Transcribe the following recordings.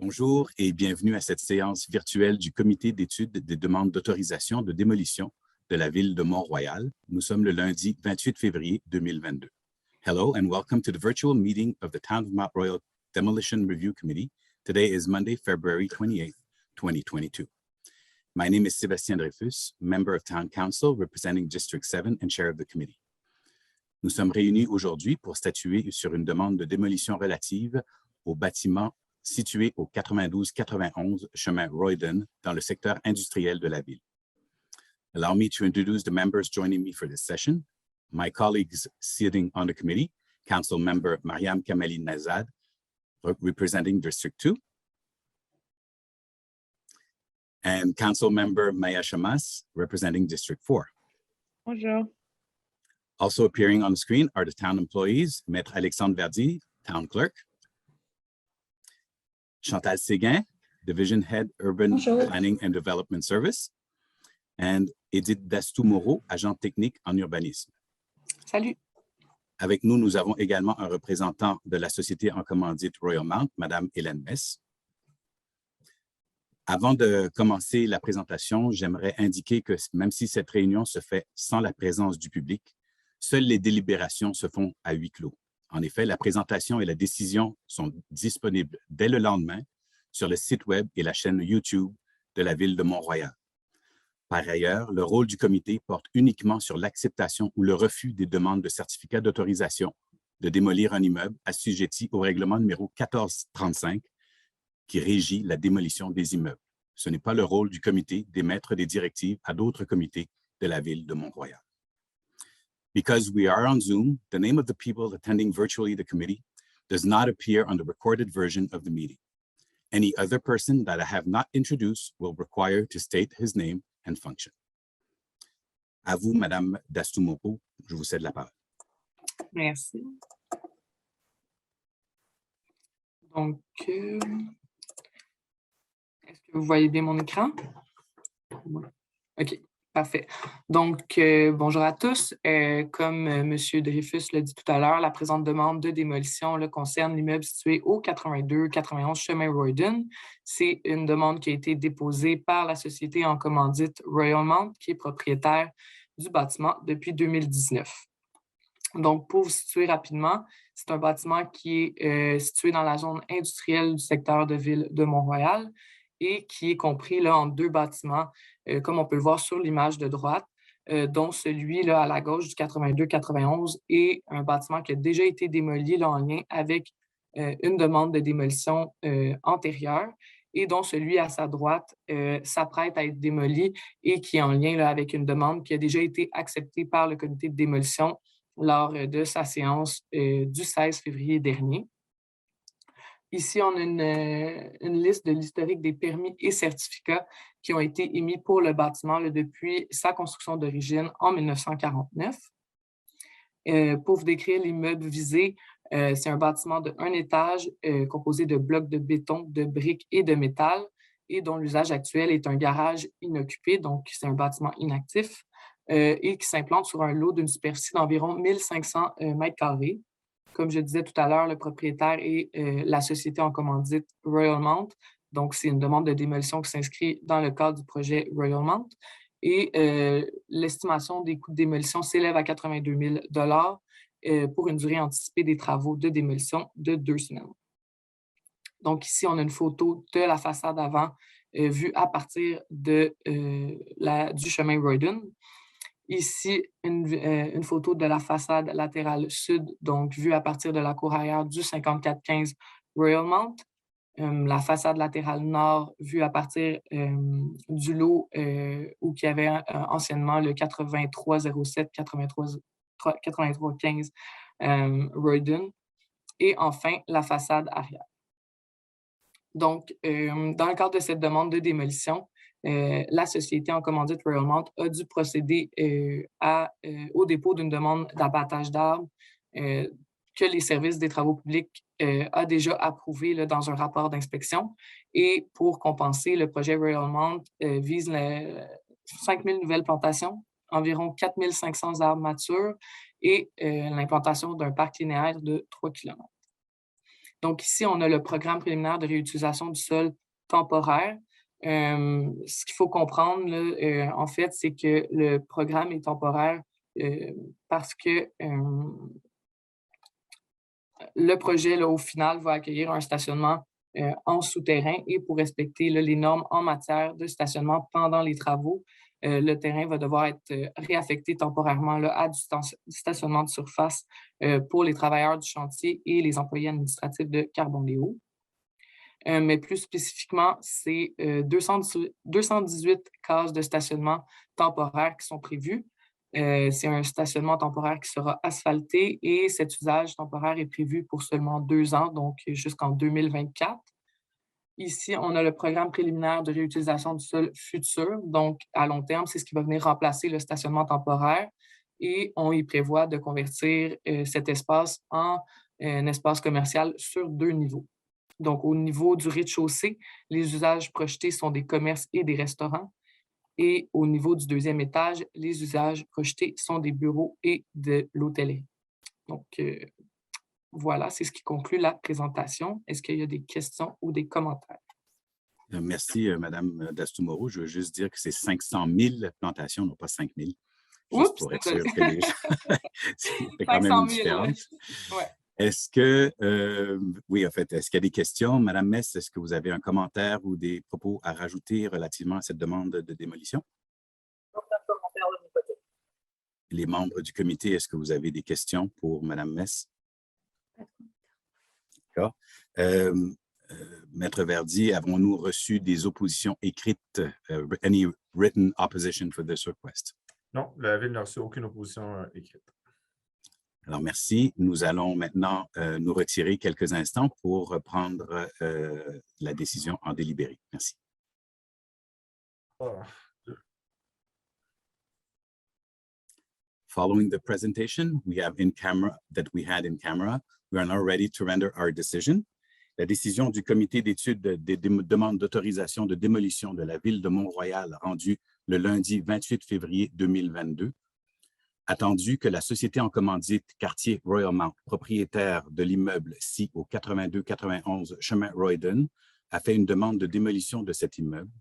Bonjour et bienvenue à cette séance virtuelle du Comité d'études des demandes d'autorisation de démolition de la ville de Mont-Royal. Nous sommes le lundi 28 février 2022. Hello and welcome to the virtual meeting of the Town of Mount Royal Demolition Review Committee. Today is Monday, February 28th, 2022. My name is Sébastien Dreyfus, member of Town Council representing District 7 and chair of the committee. Nous sommes réunis aujourd'hui pour statuer sur une demande de démolition relative au bâtiment situé au 92-91 chemin Royden dans le secteur industriel de la ville. Allow me to introduce the members joining me for this session. My colleagues sitting on the committee, Council Member Mariam Kamali Nazad, representing District 2, and Council Member Maya Shamas, representing District 4. Bonjour. Also appearing on the screen are the town employees, Maître Alexandre Verdi, Town Clerk, Chantal Séguin, Division Head Urban Bonjour. Planning and Development Service, and Edith Dastou-Moreau, agent technique en urbanisme. Salut. Avec nous, nous avons également un représentant de la société en commandite Royal Mount, Madame Hélène Mess. Avant de commencer la présentation, j'aimerais indiquer que même si cette réunion se fait sans la présence du public, seules les délibérations se font à huis clos. En effet, la présentation et la décision sont disponibles dès le lendemain sur le site web et la chaîne YouTube de la ville de Mont-Royal. Par ailleurs, le rôle du comité porte uniquement sur l'acceptation ou le refus des demandes de certificat d'autorisation de démolir un immeuble assujetti au règlement numéro 1435 qui régit la démolition des immeubles. Ce n'est pas le rôle du comité d'émettre des directives à d'autres comités de la ville de Mont-Royal. Because we are on Zoom, the name of the people attending virtually the committee does not appear on the recorded version of the meeting. Any other person that I have not introduced will require to state his name and function. À vous, Madame Dastou-Moreau, je vous cède la parole. Merci. Donc, est-ce que vous voyez bien mon écran? Oui. OK. Parfait. Donc, bonjour à tous. Comme M. Dreyfus l'a dit tout à l'heure, la présente demande de démolition concerne l'immeuble situé au 82-91 chemin Royden. C'est une demande qui a été déposée par la société en commandite Royal Mount, qui est propriétaire du bâtiment depuis 2019. Donc, pour vous situer rapidement, c'est un bâtiment qui est situé dans la zone industrielle du secteur de ville de Mont-Royal et qui est compris là, en deux bâtiments, comme on peut le voir sur l'image de droite, dont celui là, à la gauche du 82-91 est un bâtiment qui a déjà été démoli là, en lien avec une demande de démolition antérieure et dont celui à sa droite s'apprête à être démoli et qui est en lien là, avec une demande qui a déjà été acceptée par le comité de démolition lors de sa séance du 16 février dernier. Ici, on a une liste de l'historique des permis et certificats qui ont été émis pour le bâtiment là, depuis sa construction d'origine en 1949. Pour vous décrire l'immeuble visé, c'est un bâtiment de un étage composé de blocs de béton, de briques et de métal et dont l'usage actuel est un garage inoccupé, donc c'est un bâtiment inactif et qui s'implante sur un lot d'une superficie d'environ 1500 mètres carrés. Comme je disais tout à l'heure, le propriétaire est la société en commandite Royal Mount. Donc, c'est une demande de démolition qui s'inscrit dans le cadre du projet Royal Mount. Et l'estimation des coûts de démolition s'élève à 82 000 pour une durée anticipée des travaux de démolition de 2 semaines. Donc, ici, on a une photo de la façade avant vue à partir du chemin Royden. Ici, une photo de la façade latérale sud, donc vue à partir de la cour arrière du 5415 Royal Mount. La façade latérale nord, vue à partir du lot où il y avait anciennement le 8307, 8315 Royden. Et enfin, la façade arrière. Donc, dans le cadre de cette demande de démolition, la société en commandite Royal Mount a dû procéder au dépôt d'une demande d'abattage d'arbres que les services des travaux publics a déjà approuvé là, dans un rapport d'inspection. Et pour compenser, le projet Royal Mount vise 5 000 nouvelles plantations, environ 4 500 arbres matures et l'implantation d'un parc linéaire de 3 km. Donc ici, on a le programme préliminaire de réutilisation du sol temporaire. Ce qu'il faut comprendre, là, en fait, c'est que le programme est temporaire parce que le projet, là, au final, va accueillir un stationnement en souterrain et pour respecter là, les normes en matière de stationnement pendant les travaux, le terrain va devoir être réaffecté temporairement là, à du stationnement de surface pour les travailleurs du chantier et les employés administratifs de Carbon-Léo. Mais plus spécifiquement, c'est 218 cases de stationnement temporaire qui sont prévues. C'est un stationnement temporaire qui sera asphalté et cet usage temporaire est prévu pour seulement 2 ans, donc jusqu'en 2024. Ici, on a le programme préliminaire de réutilisation du sol futur. Donc, à long terme, c'est ce qui va venir remplacer le stationnement temporaire et on y prévoit de convertir cet espace en un espace commercial sur 2 niveaux. Donc, au niveau du rez-de-chaussée, les usages projetés sont des commerces et des restaurants. Et au niveau du 2e étage, les usages projetés sont des bureaux et de l'hôtellerie. Donc, voilà, c'est ce qui conclut la présentation. Est-ce qu'il y a des questions ou des commentaires? Merci, Mme Dastumoro. Je veux juste dire que c'est 500 000 plantations, non pas 5 000. Juste Oups! pour être sûr que les gens... C'est quand même 500 une 000. différence. Ouais. Est-ce que, oui, en fait, est-ce qu'il y a des questions? Madame Mess, est-ce que vous avez un commentaire ou des propos à rajouter relativement à cette demande de démolition? Les membres du comité, est-ce que vous avez des questions pour Madame Mess? D'accord. Maître Verdi, avons-nous reçu des oppositions écrites? Any written opposition for this request? Non, la Ville n'a reçu aucune opposition écrite. Alors, merci. Nous allons maintenant nous retirer quelques instants pour prendre la décision en délibéré. Merci. Following the presentation we had in camera, we are now ready to render our decision. La décision du comité d'étude des demandes d'autorisation de démolition de la ville de Mont-Royal rendue le lundi 28 février 2022, attendu que la société en commandite Quartier Royalmount, propriétaire de l'immeuble ci au 82-91 chemin Royden, a fait une demande de démolition de cet immeuble,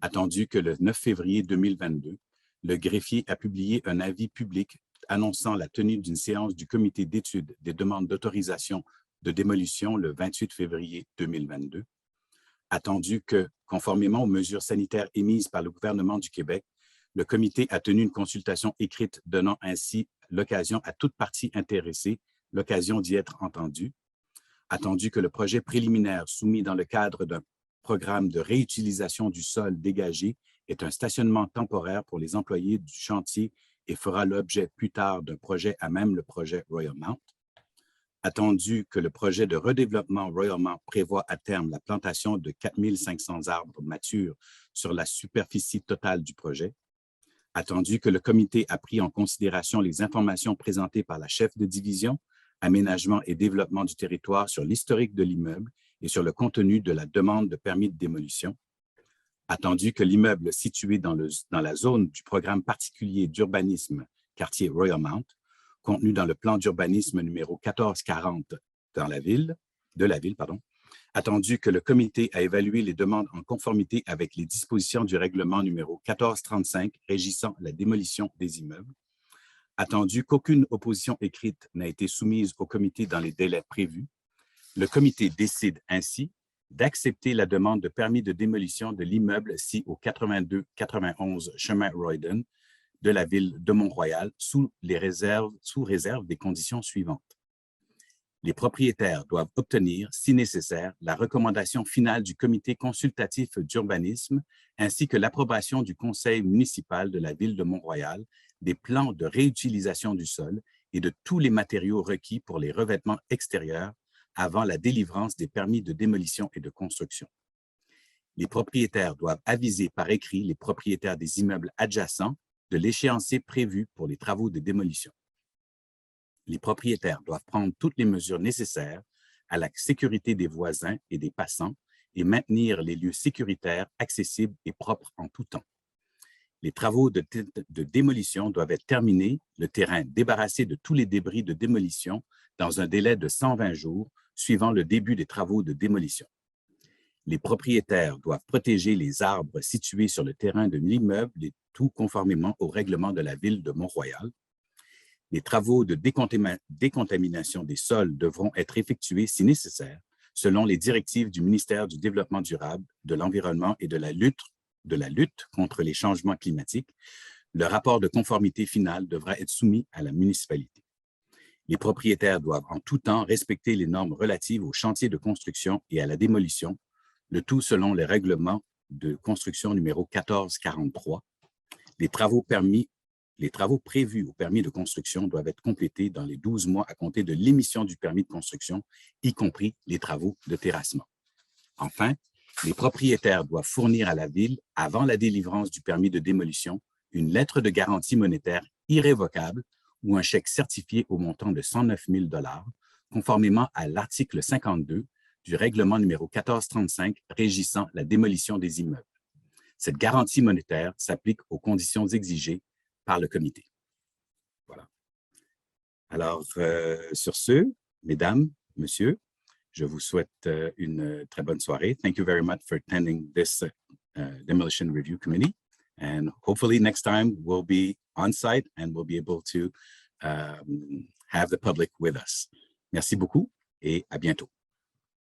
attendu que le 9 février 2022, le greffier a publié un avis public annonçant la tenue d'une séance du comité d'étude des demandes d'autorisation de démolition le 28 février 2022, attendu que, conformément aux mesures sanitaires émises par le gouvernement du Québec, le comité a tenu une consultation écrite donnant ainsi l'occasion à toute partie intéressée, l'occasion d'y être entendue, attendu que le projet préliminaire soumis dans le cadre d'un programme de réutilisation du sol dégagé est un stationnement temporaire pour les employés du chantier et fera l'objet plus tard d'un projet à même le projet Royalmount, attendu que le projet de redéveloppement Royalmount prévoit à terme la plantation de 4 500 arbres matures sur la superficie totale du projet, attendu que le comité a pris en considération les informations présentées par la chef de division, aménagement et développement du territoire sur l'historique de l'immeuble et sur le contenu de la demande de permis de démolition, attendu que l'immeuble situé dans la zone du programme particulier d'urbanisme quartier Royalmount, contenu dans le plan d'urbanisme numéro 1440 de la ville, attendu que le comité a évalué les demandes en conformité avec les dispositions du règlement numéro 1435 régissant la démolition des immeubles, attendu qu'aucune opposition écrite n'a été soumise au comité dans les délais prévus, le comité décide ainsi d'accepter la demande de permis de démolition de l'immeuble ci au 82-91 chemin Royden de la ville de Mont-Royal sous réserve des conditions suivantes. Les propriétaires doivent obtenir, si nécessaire, la recommandation finale du comité consultatif d'urbanisme ainsi que l'approbation du conseil municipal de la ville de Mont-Royal des plans de réutilisation du sol et de tous les matériaux requis pour les revêtements extérieurs avant la délivrance des permis de démolition et de construction. Les propriétaires doivent aviser par écrit les propriétaires des immeubles adjacents de l'échéancier prévu pour les travaux de démolition. Les propriétaires doivent prendre toutes les mesures nécessaires à la sécurité des voisins et des passants et maintenir les lieux sécuritaires accessibles et propres en tout temps. Les travaux de démolition doivent être terminés, le terrain débarrassé de tous les débris de démolition dans un délai de 120 jours, suivant le début des travaux de démolition. Les propriétaires doivent protéger les arbres situés sur le terrain de l'immeuble et tout conformément au règlement de la ville de Mont-Royal. Les travaux de décontamination des sols devront être effectués si nécessaire selon les directives du ministère du Développement durable, de l'Environnement et de la lutte contre les changements climatiques. Le rapport de conformité final devra être soumis à la municipalité. Les propriétaires doivent en tout temps respecter les normes relatives aux chantiers de construction et à la démolition, le tout selon le règlement de construction numéro 1443. Les travaux prévus au permis de construction doivent être complétés dans les 12 mois à compter de l'émission du permis de construction, y compris les travaux de terrassement. Enfin, les propriétaires doivent fournir à la Ville, avant la délivrance du permis de démolition, une lettre de garantie monétaire irrévocable ou un chèque certifié au montant de 109 000 $, conformément à l'article 52 du règlement numéro 1435 régissant la démolition des immeubles. Cette garantie monétaire s'applique aux conditions exigées par le comité. Voilà. Alors, sur ce, mesdames, messieurs, je vous souhaite une très bonne soirée. Thank you very much for attending this Demolition Review Committee. And hopefully next time we'll be on site and we'll be able to have the public with us. Merci beaucoup et à bientôt.